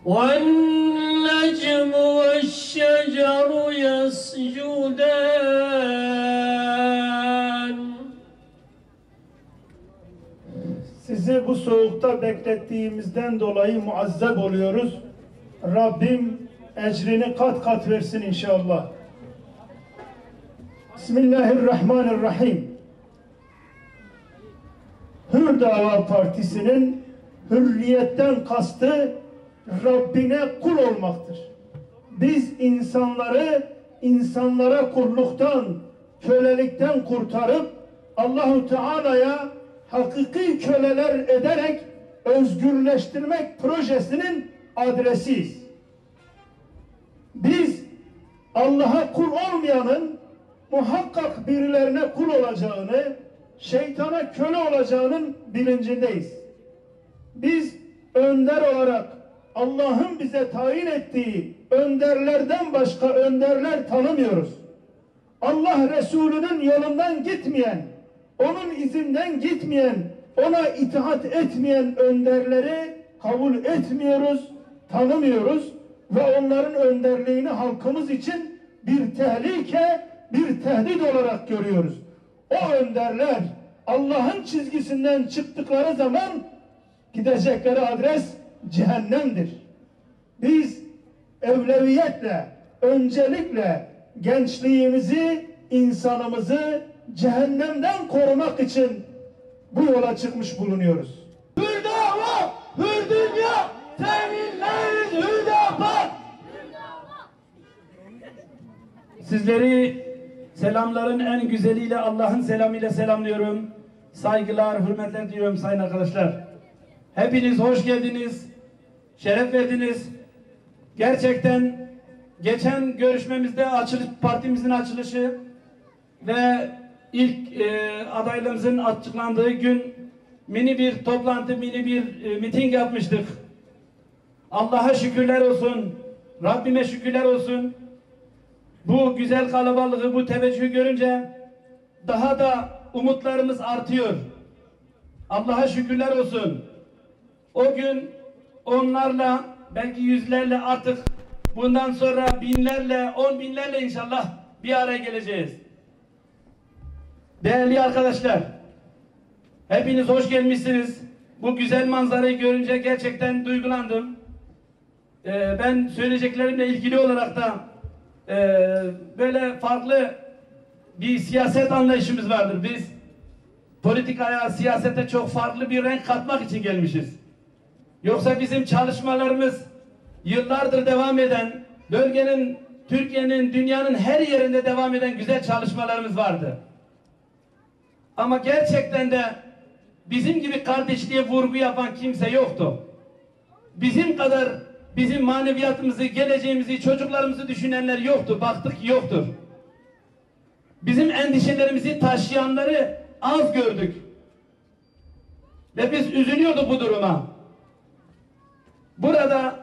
وَالنَّجْمُ وَالشَّجَرُ يَسْجُدَانِ. Sizi bu soğukta beklettiğimizden dolayı muazzeb oluyoruz. Rabbim ecrini kat kat versin inşallah. Bismillahirrahmanirrahim. Hür Dava Partisi'nin hürriyetten kastı Rabbine kul olmaktır. Biz insanlara kulluktan, kölelikten kurtarıp Allahu Teala'ya hakiki köleler ederek özgürleştirmek projesinin adresiyiz. Biz Allah'a kul olmayanın muhakkak birilerine kul olacağını, şeytana köle olacağının bilincindeyiz. Biz önder olarak Allah'ın bize tayin ettiği önderlerden başka önderler tanımıyoruz. Allah Resulü'nün yolundan gitmeyen, onun izinden gitmeyen, ona itaat etmeyen önderleri kabul etmiyoruz, tanımıyoruz ve onların önderliğini halkımız için bir tehlike, bir tehdit olarak görüyoruz. O önderler Allah'ın çizgisinden çıktıkları zaman gidecekleri adres cehennemdir. Biz evleviyetle, öncelikle gençliğimizi, insanımızı cehennemden korumak için bu yola çıkmış bulunuyoruz. Hür dava, hür dünya, teminleriz Hüdapar. Sizleri selamların en güzeliyle, Allah'ın selamıyla selamlıyorum. Saygılar, hürmetler diliyorum sayın arkadaşlar. Hepiniz hoş geldiniz, şeref verdiniz. Gerçekten geçen görüşmemizde partimizin açılışı ve ilk adaylarımızın açıklandığı gün mini bir toplantı, mini bir miting yapmıştık. Allah'a şükürler olsun, Rabbime şükürler olsun. Bu güzel kalabalığı, bu teveccühü görünce daha da umutlarımız artıyor. Allah'a şükürler olsun. O gün onlarla, belki yüzlerle, artık bundan sonra binlerle, 10 binlerle inşallah bir araya geleceğiz. Değerli arkadaşlar, hepiniz hoş gelmişsiniz. Bu güzel manzarayı görünce gerçekten duygulandım. Ben söyleyeceklerimle ilgili olarak da böyle farklı bir siyaset anlayışımız vardır. Biz politikaya, siyasete çok farklı bir renk katmak için gelmişiz. Yoksa bizim çalışmalarımız yıllardır devam eden, bölgenin, Türkiye'nin, dünyanın her yerinde devam eden güzel çalışmalarımız vardı. Ama gerçekten de bizim gibi kardeşliğe vurgu yapan kimse yoktu. Bizim kadar bizim maneviyatımızı, geleceğimizi, çocuklarımızı düşünenler yoktu. Baktık yoktur. Bizim endişelerimizi taşıyanları az gördük. Ve biz üzülüyorduk bu duruma. Burada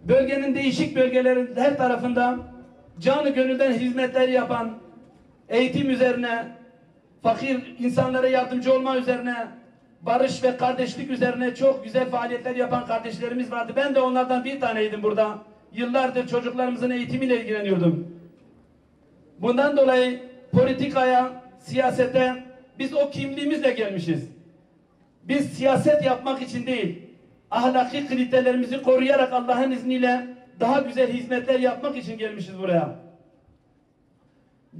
bölgenin değişik bölgelerin her tarafında canı gönülden hizmetler yapan, eğitim üzerine, fakir insanlara yardımcı olma üzerine, barış ve kardeşlik üzerine çok güzel faaliyetler yapan kardeşlerimiz vardı. Ben de onlardan bir taneydim burada. Yıllardır çocuklarımızın eğitimiyle ilgileniyordum. Bundan dolayı politikaya, siyasete biz o kimliğimizle gelmişiz. Biz siyaset yapmak için değil, ahlaki kriterlerimizi koruyarak Allah'ın izniyle daha güzel hizmetler yapmak için gelmişiz buraya.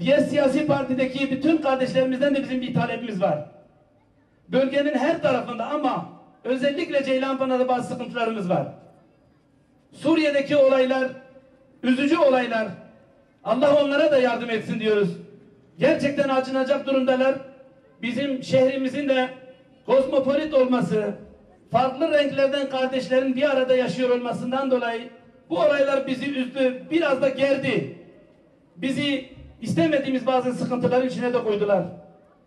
Diğer siyasi partideki bütün kardeşlerimizden de bizim bir talebimiz var. Bölgenin her tarafında ama özellikle Ceylanpınar'da bazı sıkıntılarımız var. Suriye'deki olaylar, üzücü olaylar. Allah onlara da yardım etsin diyoruz. Gerçekten acınacak durumdalar. Bizim şehrimizin de kozmopolit olması, farklı renklerden kardeşlerin bir arada yaşıyor olmasından dolayı bu olaylar bizi üzdü, biraz da gerdi. Bizi istemediğimiz bazı sıkıntıların içine de koydular.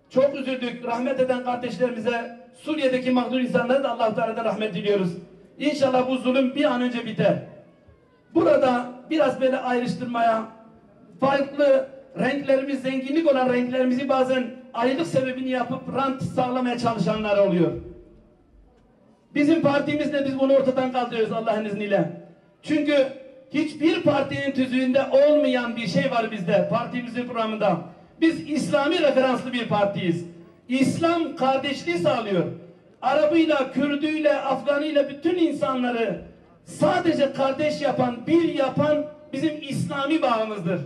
Çok üzüldük. Rahmet eden kardeşlerimize, Suriye'deki mağdur insanlara da Allah-u Teala'dan rahmet diliyoruz. İnşallah bu zulüm bir an önce biter. Burada biraz böyle ayrıştırmaya, farklı renklerimiz, zenginlik olan renklerimizi bazen ayrılık sebebini yapıp rant sağlamaya çalışanlar oluyor. Bizim partimizle biz bunu ortadan kaldırıyoruz Allah'ın izniyle. Çünkü hiçbir partinin tüzüğünde olmayan bir şey var bizde, partimizin programında. Biz İslami referanslı bir partiyiz. İslam kardeşliği sağlıyor. Arabıyla, Kürdüyle, Afganıyla bütün insanları sadece kardeş yapan, bir yapan bizim İslami bağımızdır.